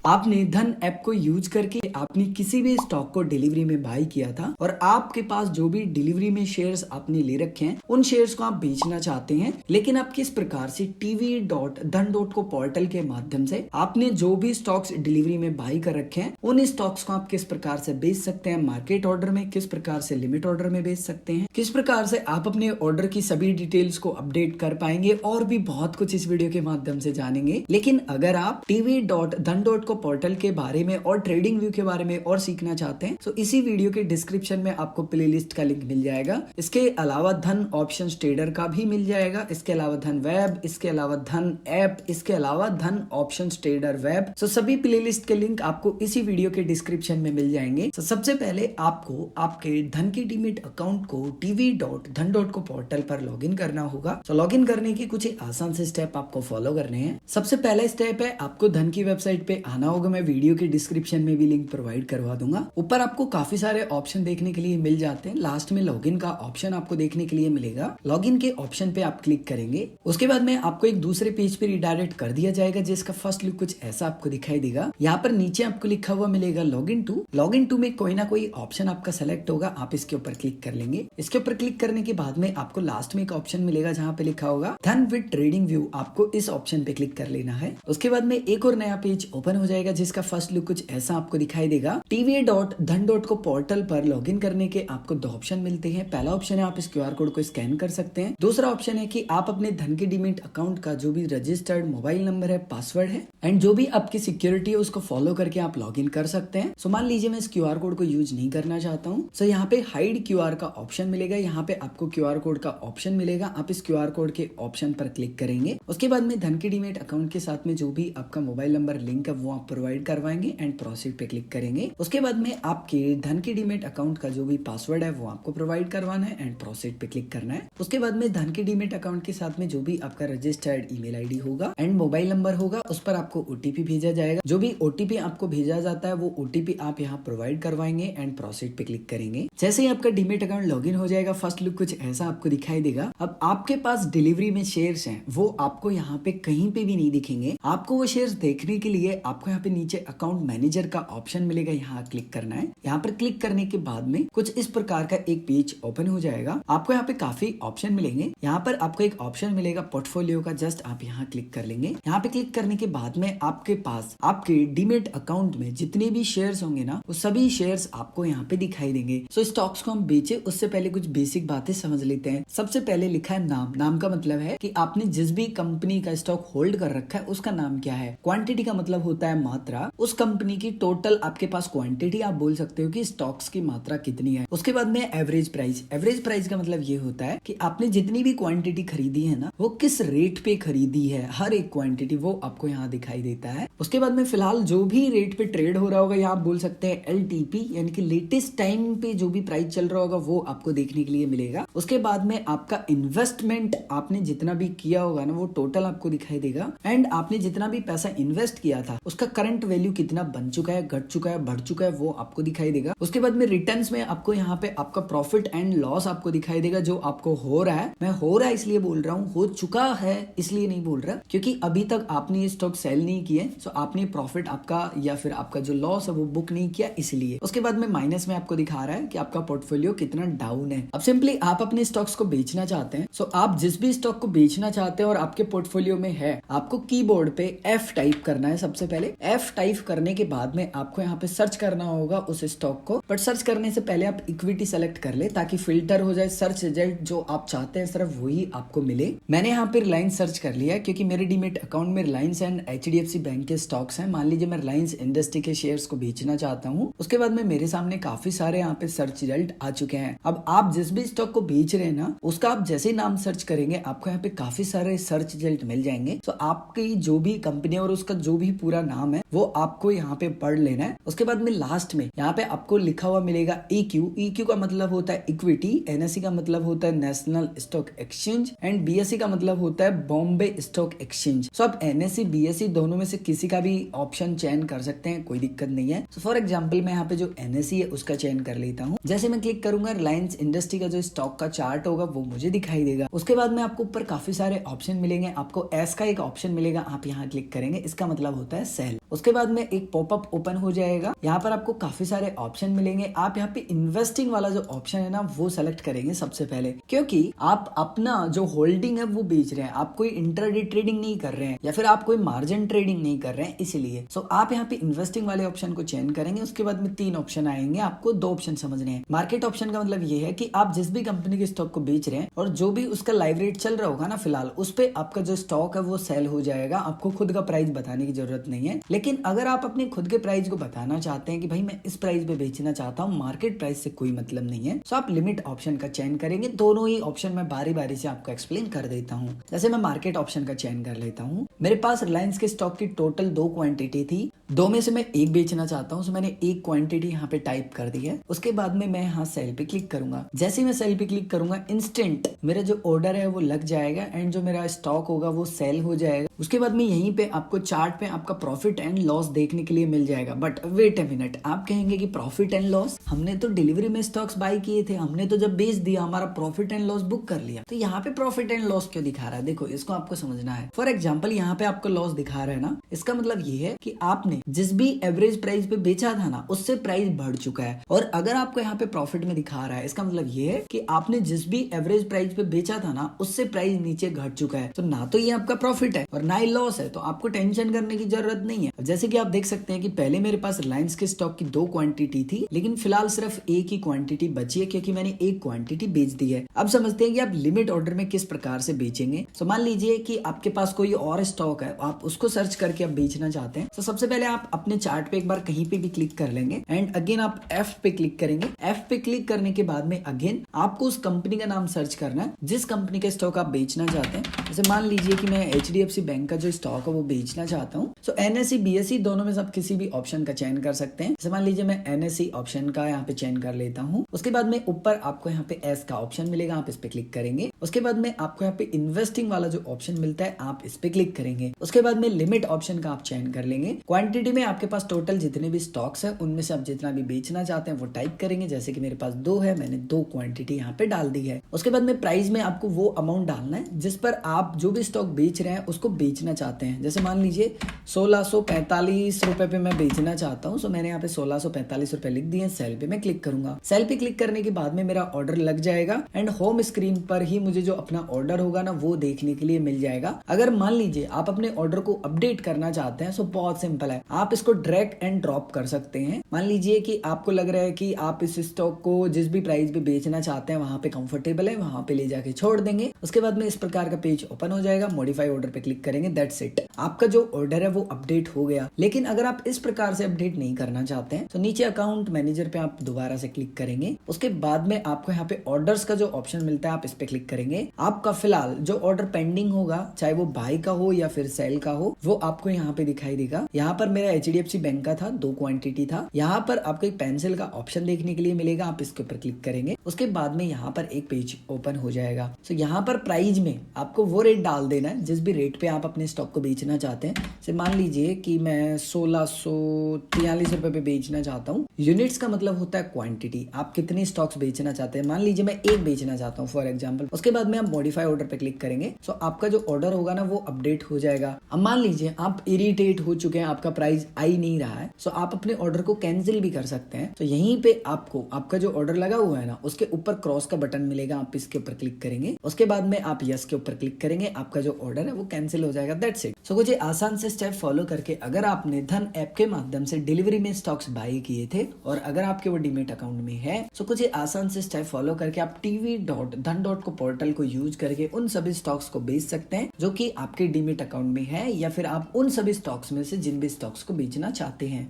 आपने धन ऐप को यूज करके आपने किसी भी स्टॉक को डिलीवरी में बाय किया था और आपके पास जो भी डिलीवरी में शेयर्स आपने ले रखे हैं उन शेयर्स को आप बेचना चाहते हैं, लेकिन आप किस प्रकार से tv.dhan.co पोर्टल के माध्यम से आपने जो भी स्टॉक्स डिलीवरी में बाय कर रखे हैं उन स्टॉक्स को आप किस प्रकार से बेच सकते हैं, मार्केट ऑर्डर में, किस प्रकार से लिमिट ऑर्डर में बेच सकते हैं, किस प्रकार से आप अपने ऑर्डर की सभी डिटेल्स को अपडेट कर पाएंगे और भी बहुत कुछ इस वीडियो के माध्यम से जानेंगे। लेकिन अगर आप tv.dhan.co पोर्टल के बारे में और ट्रेडिंग व्यू के बारे में और सीखना चाहते हैं तो इसी वीडियो के डिस्क्रिप्शन में आपको प्लेलिस्ट का लिंक मिल जाएगा। इसके अलावा धन ऑप्शन ट्रेडर का भी मिल जाएगा, इसके अलावा धन वेब, इसके अलावा धन ऐप, इसके अलावा धन ऑप्शन ट्रेडर वेब। तो सभी प्लेलिस्ट के लिंक आपको इसी वीडियो के डिस्क्रिप्शन में मिल जाएंगे। तो सबसे पहले आपको आपके धन की डीमैट अकाउंट को tv.dhan.co पोर्टल पर लॉगिन करना होगा। तो लॉगिन करने की कुछ आसान से स्टेप आपको फॉलो करने हैं। सबसे पहला स्टेप है आपको धन की वेबसाइट पे आना होगा। मैं वीडियो के डिस्क्रिप्शन में भी लिंक प्रोवाइड करवा दूंगा। ऊपर आपको काफी सारे ऑप्शन देखने के लिए मिल जाते हैं। लास्ट में लॉगिन का ऑप्शन आपको देखने के लिए मिलेगा। लॉगिन के ऑप्शन पे आप क्लिक करेंगे। उसके बाद में आपको एक दूसरे पेज पे रिडायरेक्ट कर दिया जाएगा जिसका फर्स्ट लुक कुछ ऐसा आपको दिखाई देगा। यहाँ पर नीचे आपको लिखा हुआ मिलेगा लॉगिन टू में कोई ना कोई ऑप्शन आपका सेलेक्ट होगा, आप इसके ऊपर क्लिक कर लेंगे। इसके ऊपर क्लिक करने के बाद में आपको लास्ट में एक ऑप्शन मिलेगा जहाँ पे लिखा होगा धन विद ट्रेडिंग व्यू। आपको इस ऑप्शन पे क्लिक कर लेना है। उसके बाद में एक और नया पेज ओपन हो जाएगा जिसका फर्स्ट लुक कुछ ऐसा आपको दिखाई देगा। tv.dhan.co पोर्टल पर लॉगिन करने के आपको दो ऑप्शन मिलते हैं। पहला ऑप्शन है आप इस क्यूआर कोड को स्कैन कर सकते हैं। दूसरा ऑप्शन है कि आप अपने धन की डीमैट अकाउंट का जो भी रजिस्टर्ड मोबाइल नंबर है, पासवर्ड है एंड जो भी आपकी सिक्योरिटी है उसको फॉलो करके आप लॉगिन कर सकते हैं। सो मान लीजिए मैं इस क्यूआर कोड को यूज नहीं करना चाहता हूँ। सो यहाँ पे हाइड क्यूआर का ऑप्शन मिलेगा। यहाँ पे आपको क्यूआर कोड का ऑप्शन मिलेगा। आप इस क्यूआर कोड के ऑप्शन पर क्लिक करेंगे। उसके बाद में धन की डीमैट अकाउंट के साथ में जो भी आपका मोबाइल नंबर लिंक है वो आप प्रोवाइड करवाएंगे एंड प्रोसीड पे क्लिक करेंगे। उसके बाद में आपके धन की डीमैट अकाउंट का जो भी पासवर्ड है वो आपको प्रोवाइड करवाना है एंड प्रोसीड पे क्लिक करना है। उसके बाद में धन की डीमैट अकाउंट के साथ में जो भी आपका रजिस्टर्ड ईमेल आईडी होगा एंड मोबाइल नंबर होगा उस पर आपको ओटीपी भेजा जाएगा। जो भी ओटीपी आपको भेजा जाता है वो ओटीपी आप यहाँ प्रोवाइड करवाएंगे एंड प्रोसीड पे क्लिक करेंगे। जैसे ही आपका डीमैट अकाउंट लॉगिन हो जाएगा फर्स्ट लुक कुछ ऐसा आपको दिखाई देगा। अब आपके पास डिलीवरी में शेयर्स हैं वो आपको यहाँ पे कहीं पे भी नहीं दिखेंगे। आपको वो शेयर्स देखने के लिए आपको यहाँ पे नीचे अकाउंट मैनेजर का ऑप्शन मिलेगा, यहाँ क्लिक करना है। यहाँ पर क्लिक करने के बाद में कुछ इस प्रकार का एक पेज ओपन हो जाएगा। आपको यहाँ पे काफी ऑप्शन मिलेंगे। यहाँ पर आपको एक ऑप्शन मिलेगा पोर्टफोलियो का, जस्ट आप यहाँ क्लिक कर लेंगे। यहाँ पे क्लिक करने के बाद में आपके पास आपके डीमैट अकाउंट में जितने भी शेयर्स होंगे ना वो सभी शेयर्स आपको यहाँ पे दिखाई देंगे। सो स्टॉक्स को हम बेचे उससे पहले कुछ बेसिक बातें समझ लेते हैं। सबसे पहले लिखा है नाम। नाम का मतलब है कि आपने जिस भी कंपनी का स्टॉक होल्ड कर रखा है उसका नाम क्या है। क्वांटिटी का मतलब होता है मात्रा। उस कंपनी की टोटल आपके पास क्वांटिटी, आप बोल सकते हो कि स्टॉक्स की मात्रा कितनी है। उसके बाद में एवरेज प्राइस। एवरेज प्राइस का मतलब ये होता है कि आपने जितनी भी क्वांटिटी खरीदी है ना वो किस रेट पे खरीदी है, हर एक क्वांटिटी वो आपको यहाँ दिखाई देता है। उसके बाद में फिलहाल जो भी रेट पे ट्रेड हो रहा होगा या आप बोल सकते हैं एलटीपी यानी कि लेटेस्ट टाइम पे जो भी प्राइस चल रहा होगा वो आपको देखने के लिए मिलेगा। उसके बाद में आपका इन्वेस्टमेंट आपने जितना भी किया होगा ना वो टोटल आपको दिखाई देगा एंड आपने जितना भी पैसा इन्वेस्ट किया था उसका करंट वैल्यू कितना बन चुका है, घट चुका है, बढ़ चुका है वो आपको दिखाई देगा। उसके बाद में रिटर्न्स में आपको यहाँ पे आपका प्रॉफिट एंड लॉस आपको दिखाई देगा जो आपको हो रहा है। मैं हो रहा है इसलिए बोल रहा हूँ, हो चुका है इसलिए नहीं बोल रहा क्योंकि अभी तक आपने ये स्टॉक सेल नहीं किए। सो आपने प्रॉफिट आपका या फिर आपका जो लॉस है वो बुक नहीं किया इसलिए। उसके बाद में माइनस में आपको दिखा रहा है कि आपका पोर्टफोलियो कितना डाउन है। अब सिंपली आप अपने स्टॉक्स को बेचना चाहते हैं। सो आप जिस भी स्टॉक को बेचना चाहते हैं और आपके पोर्टफोलियो में है आपको कीबोर्ड पे F टाइप करना है। सबसे पहले F टाइप करने के बाद में आपको यहाँ पे सर्च करना होगा उस स्टॉक को। बट सर्च करने से पहले आप इक्विटी सेलेक्ट कर ले ताकि फिल्टर हो जाए, सर्च रिजल्ट जो आप चाहते हैं सिर्फ वही आपको मिले। मैंने यहाँ पे रिलायंस सर्च कर लिया क्योंकि मेरे डीमैट अकाउंट में रिलायंस एंड HDFC बैंक के स्टॉक्स हैं। मान लीजिए मैं रिलायंस इंडस्ट्री के शेयर्स को बेचना चाहता हूँ। उसके बाद में मेरे सामने काफी सारे यहाँ पे सर्च रिजल्ट आ चुके हैं। अब आप जिस भी स्टॉक को बेच रहे हैं ना उसका आप जैसे ही नाम सर्च करेंगे आपको यहाँ पे काफी सारे सर्च रिजल्ट मिल जाएंगे। तो आपकी जो भी कंपनी और उसका जो भी पूरा नाम है वो आपको यहाँ पे पढ़ लेना है। उसके बाद में लास्ट में यहाँ पे आपको लिखा हुआ मिलेगा EQ का मतलब होता है इक्विटी, NSE का मतलब होता है national stock exchange and BSE का मतलब होता है बॉम्बे स्टॉक एक्सचेंज। सो आप NSE BSE दोनों में से किसी का भी ऑप्शन चयन कर सकते हैं, कोई दिक्कत नहीं है। सो फॉर एग्जाम्पल मैं यहाँ पे जो NSE है उसका चयन कर लेता हूँ। जैसे मैं क्लिक करूंगा रिलायंस इंडस्ट्री का जो स्टॉक का चार्ट होगा वो मुझे दिखाई देगा। उसके बाद में आपको ऊपर काफी सारे ऑप्शन मिलेंगे। आपको एस का एक ऑप्शन मिलेगा, आप यहाँ क्लिक करेंगे, इसका मतलब होता है सेल। उसके बाद में एक पॉपअप ओपन हो जाएगा। यहाँ पर आपको काफी सारे ऑप्शन मिलेंगे। आप यहाँ पे इन्वेस्टिंग वाला जो ऑप्शन है ना वो सेलेक्ट करेंगे सबसे पहले, क्योंकि आप अपना जो होल्डिंग है वो बेच रहे हैं, आप कोई इंट्राडे ट्रेडिंग नहीं कर रहे हैं या फिर आप कोई मार्जिन ट्रेडिंग नहीं कर रहे हैं, इसीलिए सो आप यहाँ पे इन्वेस्टिंग वाले ऑप्शन को चयन करेंगे। उसके बाद में 3 ऑप्शन आएंगे, आपको 2 ऑप्शन समझने हैं। मार्केट ऑप्शन का मतलब ये है कि आप जिस भी कंपनी के स्टॉक को बेच रहे हैं और जो भी उसका लाइव रेट चल रहा होगा ना फिलहाल, उस पे आपका जो स्टॉक है वो सेल हो जाएगा। आपको खुद का प्राइस बताने की जरूरत नहीं है। लेकिन अगर आप अपने खुद के प्राइस को बताना चाहते हैं कि भाई मैं इस प्राइस पे बेचना चाहता हूँ, मार्केट प्राइस से कोई मतलब नहीं है, तो आप लिमिट ऑप्शन का चयन करेंगे। दोनों ही ऑप्शन मैं बारी बारी से आपको एक्सप्लेन कर देता हूँ। जैसे मैं मार्केट ऑप्शन का चयन कर लेता हूँ। मेरे पास रिलायंस के स्टॉक की टोटल 2 क्वांटिटी थी, 2 में से मैं 1 बेचना चाहता हूँ, तो मैंने 1 क्वांटिटी यहाँ पे टाइप कर दी है। उसके बाद में मैं यहाँ सेल पे क्लिक करूंगा। जैसे ही मैं सेल पे क्लिक करूंगा इंस्टेंट मेरा जो ऑर्डर है वो लग जाएगा एंड जो मेरा स्टॉक होगा वो सेल हो जाएगा। उसके बाद में यहीं पे आपको चार्ट पे आपका प्रॉफिट एंड लॉस देखने के लिए मिल जाएगा। बट वेट अ मिनट, आप कहेंगे कि प्रॉफिट एंड लॉस, हमने तो डिलीवरी में स्टॉक्स बाय किए थे, हमने तो जब बेच दिया हमारा प्रॉफिट एंड लॉस बुक कर लिया, तो यहाँ पे प्रॉफिट एंड लॉस क्यों दिखा रहा है? देखो इसको आपको समझना है। फॉर एग्जाम्पल यहाँ पे आपको लॉस दिखा रहा है ना, इसका मतलब ये है कि आपने जिस भी एवरेज प्राइस पे बेचा था ना उससे प्राइस बढ़ चुका है। और अगर आपको यहाँ पे प्रॉफिट में दिखा रहा है, इसका मतलब ये है कि आपने जिस भी एवरेज प्राइस पे बेचा था ना उससे प्राइस नीचे घट चुका है। तो ना तो ये आपका प्रॉफिट है और ना ही लॉस है, तो आपको टेंशन करने की जरूरत नहीं है। जैसे कि आप देख सकते हैं कि पहले मेरे पास रिलायंस के स्टॉक की 2 क्वांटिटी थी, लेकिन फिलहाल सिर्फ 1 ही क्वांटिटी बची है क्योंकि मैंने 1 क्वांटिटी बेच दी है। अब समझते हैं कि आप लिमिट ऑर्डर में किस प्रकार से बेचेंगे। तो मान लीजिए कि आपके पास कोई और स्टॉक है, आप उसको सर्च करके आप बेचना चाहते हैं। तो सबसे पहले आप अपने चार्ट पे एक बार कहीं पे भी क्लिक कर लेंगे एंड अगेन आप F पे क्लिक करेंगे। F पे क्लिक करने के बाद में अगेन आपको उस कंपनी का नाम सर्च करना है जिस कंपनी का स्टॉक आप बेचना चाहते हैं। जैसे मान लीजिए कि मैं HDFC बैंक का जो स्टॉक है वो बेचना चाहता हूँ। तो NSE BSE दोनों में से आप किसी भी ऑप्शन का चयन कर सकते हैं। जैसे मान लीजिए मैं NSE ऑप्शन का यहाँ पे चयन कर लेता हूँ। उसके बाद में ऊपर आपको यहाँ पे S का ऑप्शन मिलेगा, आप इस पे क्लिक करेंगे। उसके बाद में आपको यहाँ पे इन्वेस्टिंग वाला जो ऑप्शन मिलता है आप इस पे क्लिक करेंगे। उसके बाद में लिमिट ऑप्शन का आप चयन कर लेंगे। क्वांटिटी में आपके पास टोटल जितने भी स्टॉक्स है उनमें से आप जितना भी बेचना चाहते हैं वो टाइप करेंगे। जैसे कि मेरे पास 2 है, मैंने 2 क्वांटिटी यहाँ पे डाल दी है। उसके बाद में प्राइस में आपको वो अमाउंट डालना है जिस पर आप जो भी स्टॉक बेच रहे हैं उसको बेचना चाहते हैं। जैसे मान लीजिए 1645 रुपए पे मैं बेचना चाहता हूँ, तो मैंने यहाँ पे 1645 रुपए लिख दिए। सेल पे मैं क्लिक करूंगा। सेल पे क्लिक करने के बाद में मेरा ऑर्डर लग जाएगा एंड होम स्क्रीन पर ही मुझे जो अपना ऑर्डर होगा ना वो देखने के लिए मिल जाएगा। अगर मान लीजिए आप अपने ऑर्डर को अपडेट करना चाहते हैं तो बहुत सिंपल है, आप इसको ड्रैग एंड ड्रॉप कर सकते हैं। मान लीजिए कि आपको लग रहा है कि आप इस स्टॉक को जिस भी प्राइस पे बेचना चाहते हैं वहां पे कंफर्टेबल है, वहां पे ले जाके छोड़ देंगे। उसके बाद में इस प्रकार का पेज ओपन हो जाएगा। मॉडिफाई ऑर्डर पे क्लिक करेंगे, दैट्स इट, आपका जो ऑर्डर है वो अपडेट हो गया। लेकिन अगर आप इस प्रकार से अपडेट नहीं करना चाहते हैं तो नीचे अकाउंट मैनेजर पे आप दोबारा से क्लिक करेंगे। उसके बाद में आपको यहाँ पे ऑर्डर्स का जो ऑप्शन मिलता है आप इस पे क्लिक करेंगे। आपका फिलहाल जो ऑर्डर पेंडिंग होगा, चाहे वो बाय का हो या फिर सेल का हो, वो आपको यहाँ पे दिखाई देगा। यहाँ पर मेरा HDFC बैंक का था, 2 क्वांटिटी था। यहाँ पर आपको एक पेंसिल का ऑप्शन देखने के लिए मिलेगा, आप इसके ऊपर क्लिक करेंगे। उसके बाद में यहाँ पर एक पेज ओपन हो जाएगा। तो यहाँ पर प्राइस में आपको वो रेट डाल देना है जिस भी रेट पे आप अपने स्टॉक को बेचना चाहते हैं। से मान लीजिए कि मैं 1643 रुपए पे बेचना चाहता हूँ। यूनिट्स का मतलब होता है क्वांटिटी, आप कितने स्टॉक्स बेचना चाहते हैं। मान लीजिए मैं 1 बेचना चाहता हूँ फॉर एग्जाम्पल। उसके बाद में आप मॉडिफाई ऑर्डर पे क्लिक करेंगे तो आपका जो ऑर्डर होगा ना वो अपडेट हो जाएगा। अब मान लीजिए आप इरिटेट हो चुके हैं, आपका प्राइस आ ही नहीं रहा है, तो आप अपने ऑर्डर को कैंसिल भी कर सकते हैं। तो यहीं पे आपको आपका जो ऑर्डर लगा हुआ है ना उसके ऊपर क्रॉस का बटन मिलेगा, आप इसके ऊपर क्लिक करेंगे। उसके बाद में आप यस के ऊपर क्लिक करेंगे, आपका जो ऑर्डर है वो कैंसिल हो जाएगा, दैट्स इट। सो कुछ आसान से स्टेप फॉलो करके अगर आपने धन ऐप के माध्यम से डिलीवरी में स्टॉक्स बाय किए थे और अगर आपके वो डीमेट अकाउंट में है, तो कुछ आसान से स्टेप फॉलो करके आप tv.dhan.co पोर्टल को यूज करके उन सभी स्टॉक्स को बेच सकते हैं जो कि आपके डीमेट अकाउंट में है, या फिर आप उन सभी स्टॉक्स में से जिन भी स्टॉक्स को बेचना चाहते हैं।